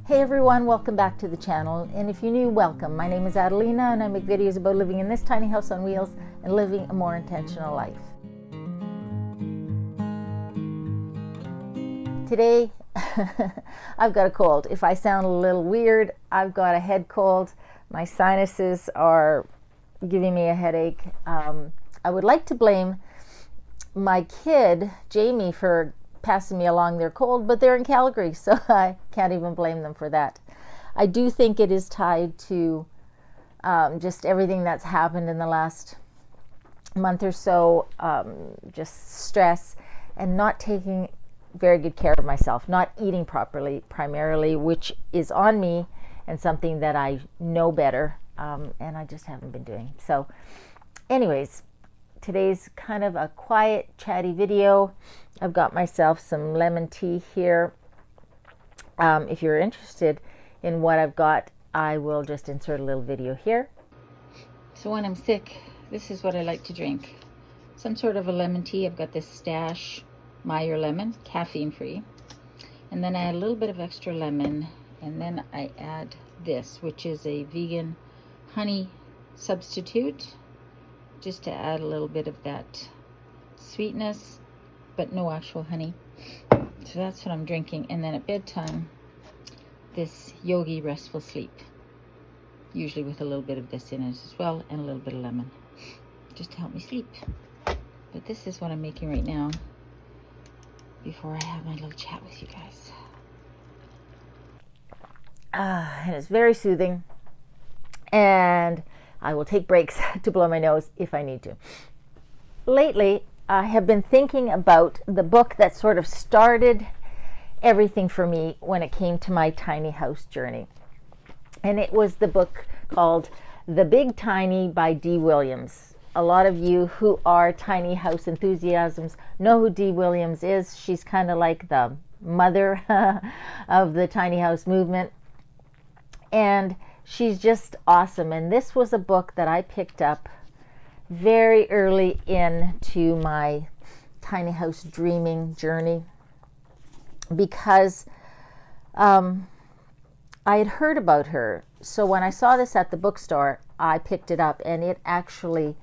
Hey everyone, welcome back to the channel, and if you're new, welcome. My name is Adelina and I make videos about living in this tiny house on wheels and living a more intentional life. Today, I've got a cold. If I sound a little weird, I've got a head cold. My sinuses are giving me a headache. I would like to blame my kid, Jamie, for passing me along their cold, but they're in Calgary, so I can't even blame them for that. I do think it is tied to just everything that's happened in the last month or so, just stress and not taking very good care of myself, not eating properly primarily, which is on me and something that I know better, and I just haven't been doing. So anyways, today's kind of a quiet, chatty video. I've got myself some lemon tea here. If you're interested in what I've got, I will just insert a little video here. So when I'm sick, this is what I like to drink. Some sort of a lemon tea. I've got this Stash Meyer lemon, caffeine free. And then I add a little bit of extra lemon. And then I add this, which is a vegan honey substitute, just to add a little bit of that sweetness, but no actual honey. So that's what I'm drinking. And then at bedtime, this Yogi Restful Sleep, usually with a little bit of this in it as well, and a little bit of lemon, just to help me sleep. But this is what I'm making right now before I have my little chat with you guys. And it's very soothing, and I will take breaks to blow my nose if I need to. Lately, I have been thinking about the book that sort of started everything for me when it came to my tiny house journey. And it was the book called The Big Tiny by Dee Williams. A lot of you who are tiny house enthusiasts know who Dee Williams is. She's kind of like the mother of the tiny house movement. And she's just awesome. And this was a book that I picked up very early into my tiny house dreaming journey because I had heard about her. So when I saw this at the bookstore, I picked it up, and it actually,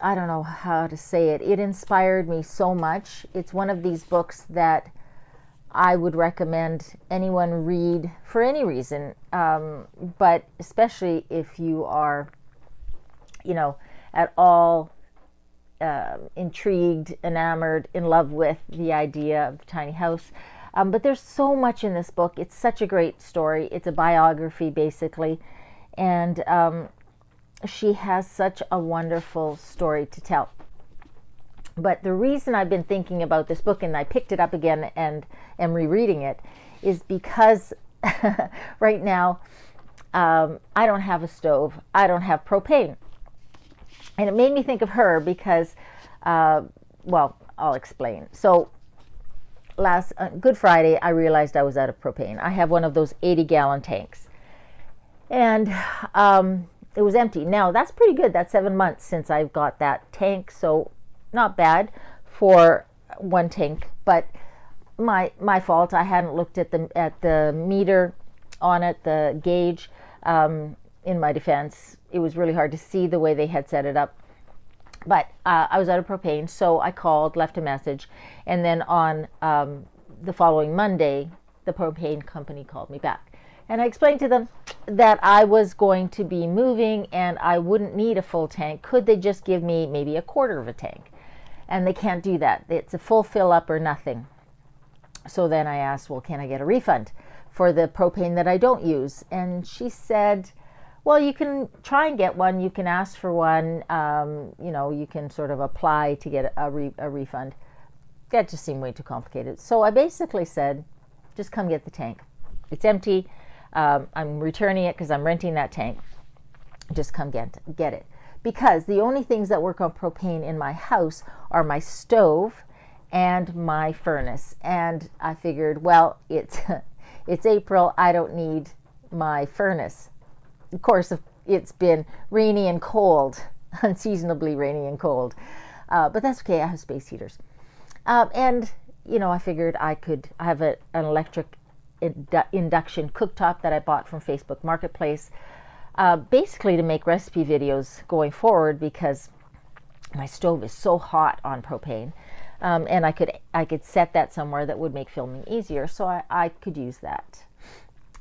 I don't know how to say it, it inspired me so much. It's one of these books that I would recommend anyone read for any reason, but especially if you are, at all intrigued, enamored, in love with the idea of the tiny house. But there's so much in this book. It's such a great story. It's a biography, basically. And she has such a wonderful story to tell. But the reason I've been thinking about this book, and I picked it up again and am rereading it, is because right now I don't have a stove. I don't have propane. And it made me think of her because, well, I'll explain. So last Good Friday, I realized I was out of propane. I have one of those 80-gallon tanks. And it was empty. Now, that's pretty good. That's 7 months since I've got that tank. So not bad for one tank. But my fault. I hadn't looked at the meter on it, the gauge. In my defense, it was really hard to see the way they had set it up. But I was out of propane, so I called, left a message, and then on the following Monday, the propane company called me back. And I explained to them that I was going to be moving and I wouldn't need a full tank. Could they just give me maybe a quarter of a tank? And they can't do that. It's a full fill up or nothing. So then I asked, well, can I get a refund for the propane that I don't use? And she said, well, you can try and get one. You can ask for one. You can sort of apply to get a refund. That just seemed way too complicated. So I basically said, just come get the tank. It's empty. I'm returning it because I'm renting that tank. Just come get it. Because the only things that work on propane in my house are my stove and my furnace. And I figured, well, it's April. I don't need my furnace. Of course, it's been rainy and cold, unseasonably rainy and cold. But that's okay. I have space heaters. And I figured I have an electric induction cooktop that I bought from Facebook Marketplace, basically to make recipe videos going forward, because my stove is so hot on propane, and I could set that somewhere that would make filming easier, so I could use that.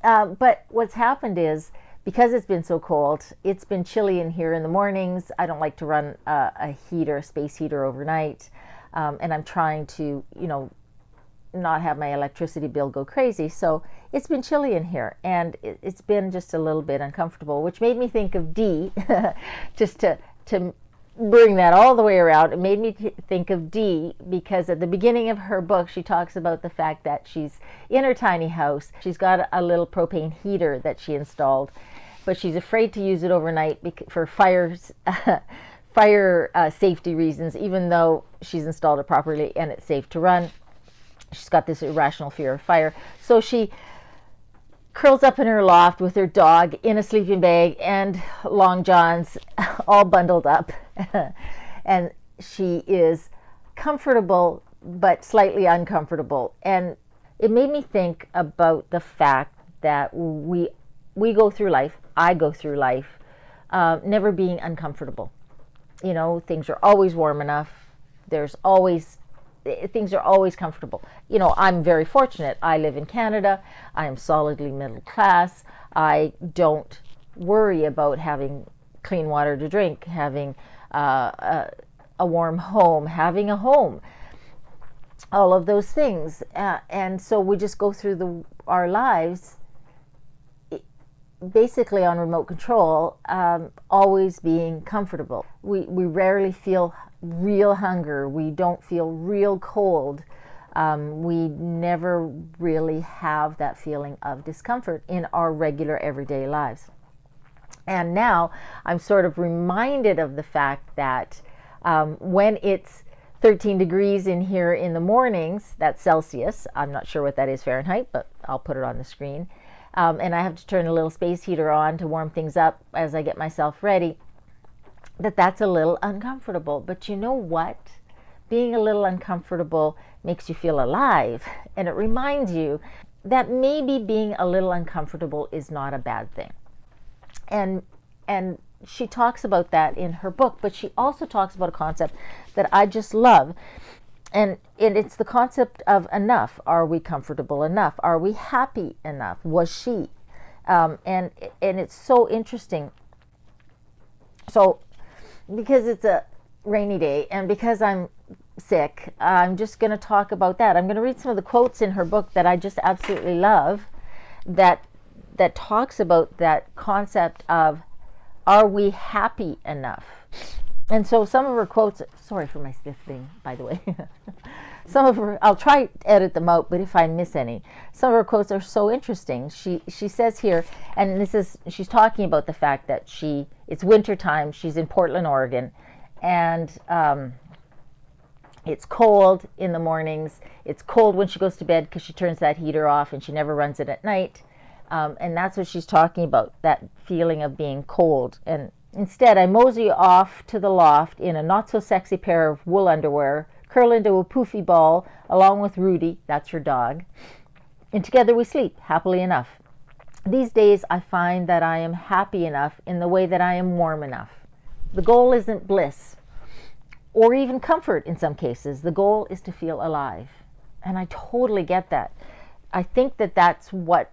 But what's happened is, because it's been so cold, it's been chilly in here in the mornings. I don't like to run a space heater overnight, and I'm trying to, not have my electricity bill go crazy. So it's been chilly in here, and it's been just a little bit uncomfortable, which made me think of Dee, just to bring that all the way around. It made me think of Dee, because at the beginning of her book, she talks about the fact that she's in her tiny house. She's got a little propane heater that she installed, but she's afraid to use it overnight for fire safety reasons, even though she's installed it properly and it's safe to run. She's got this irrational fear of fire. So she curls up in her loft with her dog in a sleeping bag and long johns, all bundled up. And she is comfortable, but slightly uncomfortable. And it made me think about the fact that we go through life, I go through life, never being uncomfortable. Things are always warm enough. Things are always comfortable. I'm very fortunate. I live in Canada. I am solidly middle class. I don't worry about having clean water to drink, having a warm home, having a home, all of those things. And so we just go through our lives basically on remote control, always being comfortable. We rarely feel real hunger. We don't feel real cold. We never really have that feeling of discomfort in our regular everyday lives. And now I'm sort of reminded of the fact that when it's 13 degrees in here in the mornings, that's Celsius. I'm not sure what that is Fahrenheit, but I'll put it on the screen. And I have to turn a little space heater on to warm things up as I get myself ready. That's a little uncomfortable. But you know what? Being a little uncomfortable makes you feel alive. And it reminds you that maybe being a little uncomfortable is not a bad thing. And she talks about that in her book, but she also talks about a concept that I just love. And it's the concept of enough. Are we comfortable enough? Are we happy enough? Was she? And it's so interesting. So because it's a rainy day and because I'm sick, I'm just going to talk about that. I'm going to read some of the quotes in her book that I just absolutely love, that talks about that concept of, are we happy enough? And so some of her quotes, sorry for my sniffling, by the way. Some of her, I'll try to edit them out, but if I miss any, some of her quotes are so interesting. She says here, and she's talking about the fact that it's winter time. She's in Portland, Oregon, and it's cold in the mornings. It's cold when she goes to bed because she turns that heater off and she never runs it at night. And that's what she's talking about, that feeling of being cold. And instead, I mosey off to the loft in a not-so-sexy pair of wool underwear, curl into a poofy ball, along with Rudy, that's her dog, and together we sleep, happily enough. These days, I find that I am happy enough in the way that I am warm enough. The goal isn't bliss, or even comfort in some cases. The goal is to feel alive. And I totally get that. I think that that's what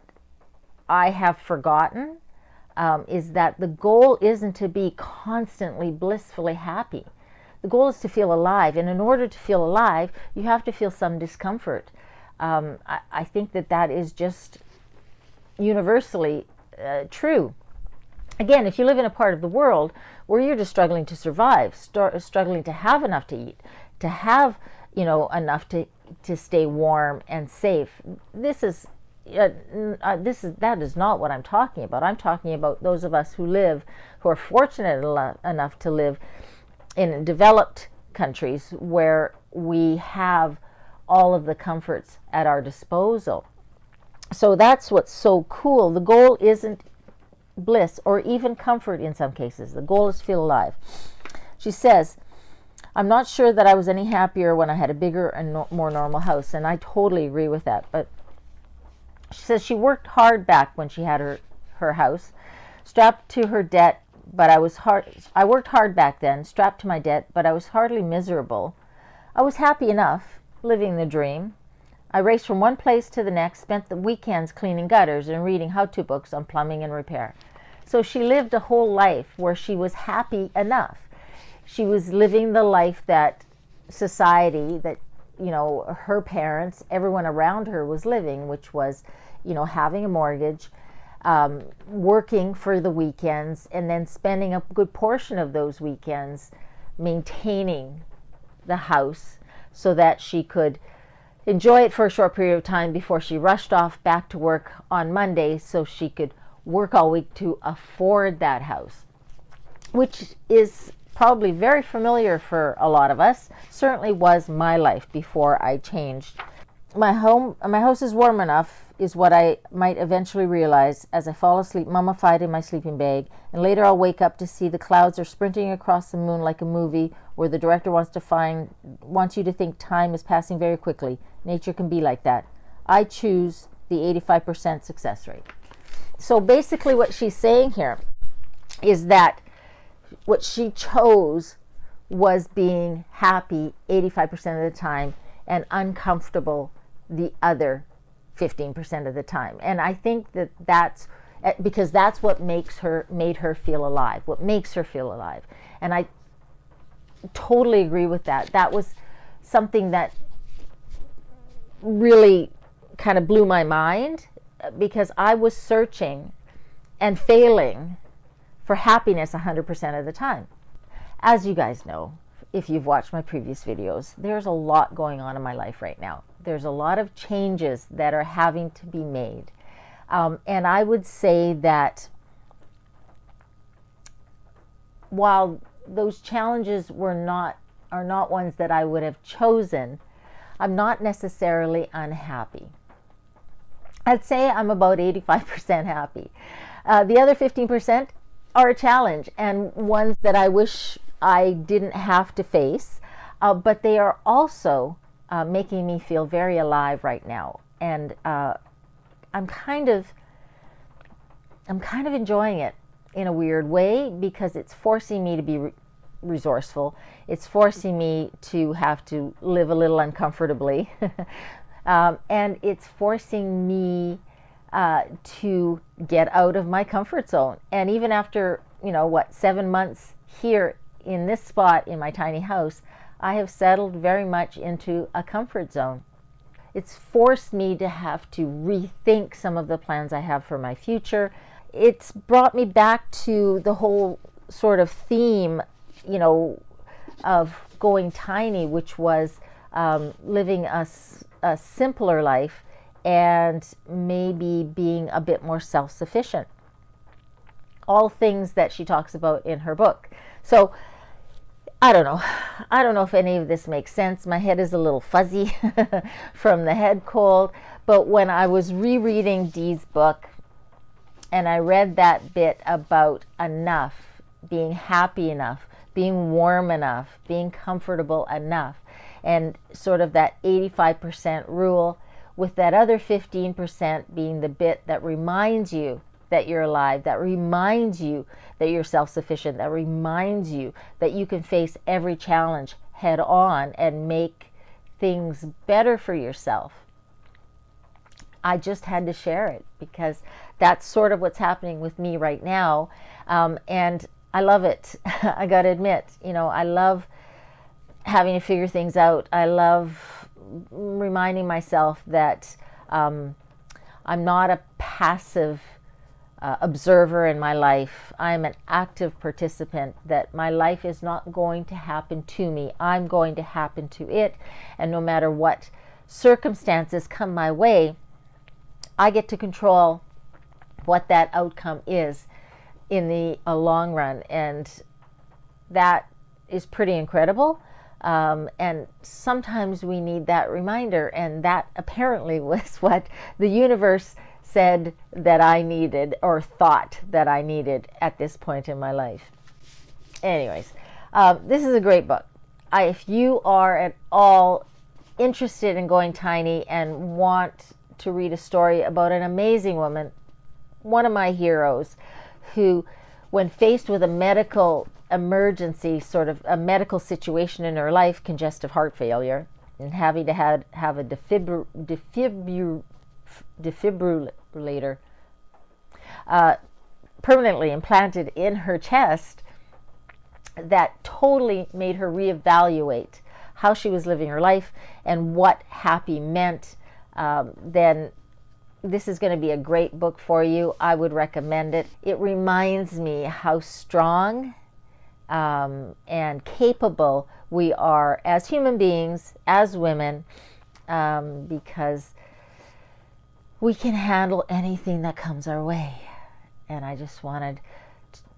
I have forgotten, is that the goal isn't to be constantly blissfully happy. The goal is to feel alive, and in order to feel alive, you have to feel some discomfort. I think that is just universally true. Again, if you live in a part of the world where you're just struggling to survive, struggling to have enough to eat, to have enough to stay warm and safe, that is not what I'm talking about. I'm talking about those of us who are fortunate enough to live in developed countries where we have all of the comforts at our disposal. So that's what's so cool. The goal isn't bliss or even comfort in some cases. The goal is to feel alive. She says, I'm not sure that I was any happier when I had a bigger and more normal house, and I totally agree with that. But She says she worked hard back when she had her house, strapped to her debt, but I worked hard back then, strapped to my debt, but I was hardly miserable. I was happy enough, living the dream. I raced from one place to the next, spent the weekends cleaning gutters and reading how-to books on plumbing and repair. So she lived a whole life where she was happy enough. She was living the life that society, that, her parents, everyone around her was living, which was, having a mortgage, working for the weekends, and then spending a good portion of those weekends maintaining the house so that she could enjoy it for a short period of time before she rushed off back to work on Monday so she could work all week to afford that house, which is probably very familiar for a lot of us. Certainly was my life before I changed. My house is warm enough is what I might eventually realize as I fall asleep mummified in my sleeping bag, and later I'll wake up to see the clouds are sprinting across the moon like a movie where the director wants you to think time is passing very quickly. Nature can be like that. I choose the 85% success rate. So basically what she's saying here is that what she chose was being happy 85% of the time and uncomfortable the other 15% of the time. And I think that's because that's what made her feel alive, what makes her feel alive. And I totally agree with that. That was something that really kind of blew my mind, because I was searching and failing for happiness 100% of the time. As you guys know, if you've watched my previous videos, there's a lot going on in my life right now. There's a lot of changes that are having to be made. And I would say that while those challenges are not ones that I would have chosen, I'm not necessarily unhappy. I'd say I'm about 85% happy. The other 15% are a challenge, and ones that I wish I didn't have to face, but they are also making me feel very alive right now. And I'm kind of enjoying it in a weird way, because it's forcing me to be resourceful. It's forcing me to have to live a little uncomfortably. And it's forcing me to get out of my comfort zone. And even after, 7 months here in this spot in my tiny house, I have settled very much into a comfort zone. It's forced me to have to rethink some of the plans I have for my future. It's brought me back to the whole sort of theme, of going tiny, which was living a simpler life and maybe being a bit more self-sufficient. All things that she talks about in her book. So I don't know if any of this makes sense. My head is a little fuzzy from the head cold. But when I was rereading Dee's book and I read that bit about enough, being happy enough, being warm enough, being comfortable enough, and sort of that 85% rule, with that other 15% being the bit that reminds you that you're alive, that reminds you that you're self-sufficient, that reminds you that you can face every challenge head on and make things better for yourself. I just had to share it because that's sort of what's happening with me right now. And I love it. I got to admit, I love having to figure things out. I love reminding myself that I'm not a passive observer in my life. I'm an active participant, that my life is not going to happen to me. I'm going to happen to it. And no matter what circumstances come my way, I get to control what that outcome is in the long run. And that is pretty incredible. And sometimes we need that reminder. And that apparently was what the universe said that I needed, or thought that I needed at this point in my life. Anyways, this is a great book. If you are at all interested in going tiny and want to read a story about an amazing woman, one of my heroes, who, when faced with a medical emergency, sort of a medical situation in her life, congestive heart failure, and having to have a defibrillator permanently implanted in her chest, that totally made her reevaluate how she was living her life and what happy meant, then this is going to be a great book for you. I would recommend it. It reminds me how strong and capable we are as human beings, as women, because we can handle anything that comes our way. And I just wanted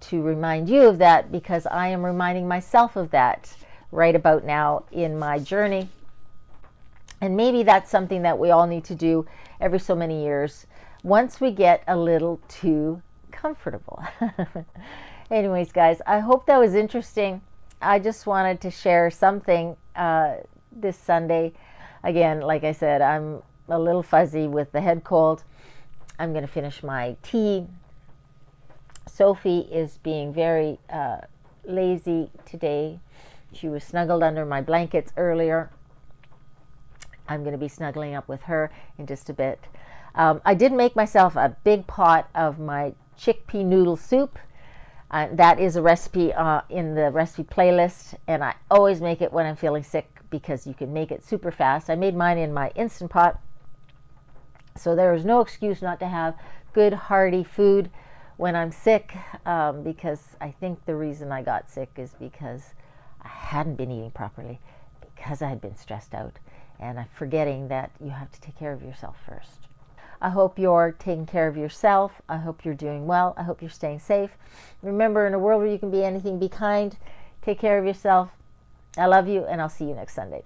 to remind you of that, because I am reminding myself of that right about now in my journey. And maybe that's something that we all need to do every so many years once we get a little too comfortable. Anyways, guys, I hope that was interesting. I just wanted to share something this Sunday. Again, like I said, I'm a little fuzzy with the head cold. I'm going to finish my tea. Sophie is being very lazy today. She was snuggled under my blankets earlier. I'm going to be snuggling up with her in just a bit. I did make myself a big pot of my chickpea noodle soup. That is a recipe in the recipe playlist, and I always make it when I'm feeling sick because you can make it super fast. I made mine in my Instant Pot, so there is no excuse not to have good, hearty food when I'm sick, because I think the reason I got sick is because I hadn't been eating properly, because I had been stressed out, and I'm forgetting that you have to take care of yourself first. I hope you're taking care of yourself. I hope you're doing well. I hope you're staying safe. Remember, in a world where you can be anything, be kind. Take care of yourself. I love you, and I'll see you next Sunday.